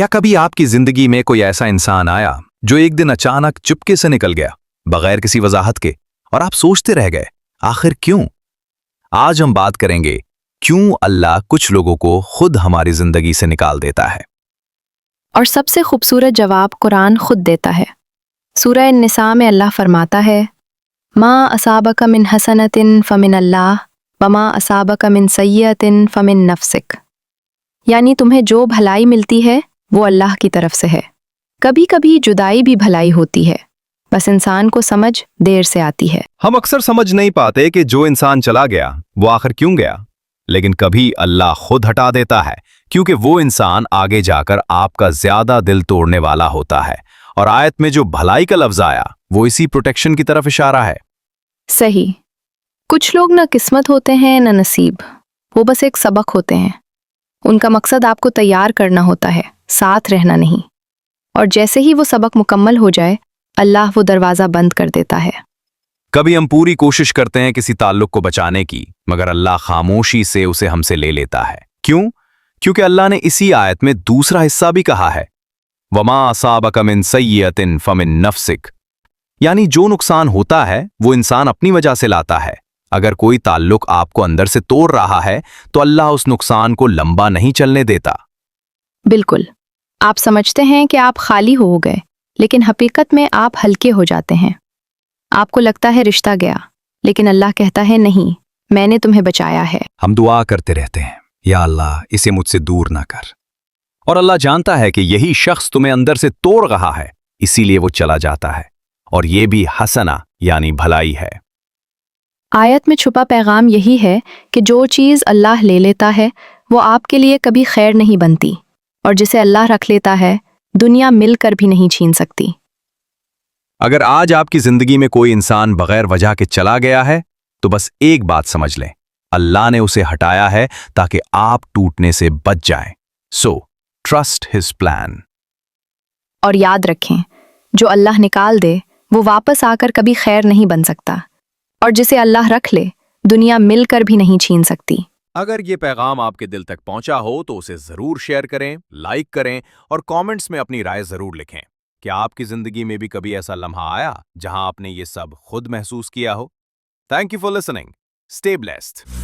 क्या कभी आपकी जिंदगी में कोई ऐसा इंसान आया जो एक दिन अचानक चुपके से निकल गया, बगैर किसी वजाहत के, और आप सोचते रह गए आखिर क्यों? आज हम बात करेंगे क्यों अल्लाह कुछ लोगों को खुद हमारी जिंदगी से निकाल देता है। और सबसे खूबसूरत जवाब कुरान खुद देता है। सूरह निसा में अल्लाह फरमाता है, मा असाबक मिन हसनतिन फमिन अल्लाह वमा असाबक मिन सय्यतिन फमिन नफ्सिक। यानी तुम्हें जो भलाई मिलती है वो अल्लाह की तरफ से है। कभी कभी जुदाई भी भलाई होती है, बस इंसान को समझ देर से आती है। हम अक्सर समझ नहीं पाते कि जो इंसान चला गया वो आखिर क्यों गया, लेकिन कभी अल्लाह खुद हटा देता है क्योंकि वो इंसान आगे जाकर आपका ज्यादा दिल तोड़ने वाला होता है। और आयत में जो भलाई का लफ्ज आया वो इसी प्रोटेक्शन की तरफ इशारा है। सही। कुछ लोग न किस्मत होते हैं न नसीब, वो बस एक सबक होते हैं। उनका मकसद आपको तैयार करना होता है, साथ रहना नहीं। और जैसे ही वो सबक मुकम्मल हो जाए, अल्लाह वो दरवाज़ा बंद कर देता है। कभी हम पूरी कोशिश करते हैं किसी ताल्लुक को बचाने की, मगर अल्लाह खामोशी से उसे हमसे ले लेता है। क्यों? क्योंकि अल्लाह ने इसी आयत में दूसरा हिस्सा भी कहा है, वमा असाबक मिन सय्यतिन फमिन नफ्सिक। यानी जो नुकसान होता है वो इंसान अपनी वजह से लाता है। अगर कोई ताल्लुक आपको अंदर से तोड़ रहा है तो अल्लाह उस नुकसान को लंबा नहीं चलने देता। बिल्कुल। आप समझते हैं कि आप खाली हो गए, लेकिन हकीकत में आप हल्के हो जाते हैं। आपको लगता है रिश्ता गया, लेकिन अल्लाह कहता है नहीं, मैंने तुम्हें बचाया है। हम दुआ करते रहते हैं, या अल्लाह इसे मुझसे दूर ना कर। और अल्लाह जानता है कि यही शख्स तुम्हें अंदर से तोड़ रहा है, इसीलिए वो चला जाता है। और ये भी हसना यानी भलाई है। आयत में छुपा पैगाम यही है कि जो चीज़ अल्लाह ले लेता है वो आपके लिए कभी खैर नहीं बनती, और जिसे अल्लाह रख लेता है दुनिया मिलकर भी नहीं छीन सकती। अगर आज आपकी जिंदगी में कोई इंसान बगैर वजह के चला गया है तो बस एक बात समझ लें, अल्लाह ने उसे हटाया है ताकि आप टूटने से बच जाएं। So trust his plan. और याद रखें, जो अल्लाह निकाल दे वो वापस आकर कभी खैर नहीं बन सकता, और जिसे अल्लाह रख ले दुनिया मिलकर भी नहीं छीन सकती। अगर ये पैगाम आपके दिल तक पहुंचा हो तो उसे जरूर शेयर करें, लाइक करें और कमेंट्स में अपनी राय जरूर लिखें। क्या आपकी जिंदगी में भी कभी ऐसा लम्हा आया जहां आपने ये सब खुद महसूस किया हो? Thank you for listening. Stay blessed.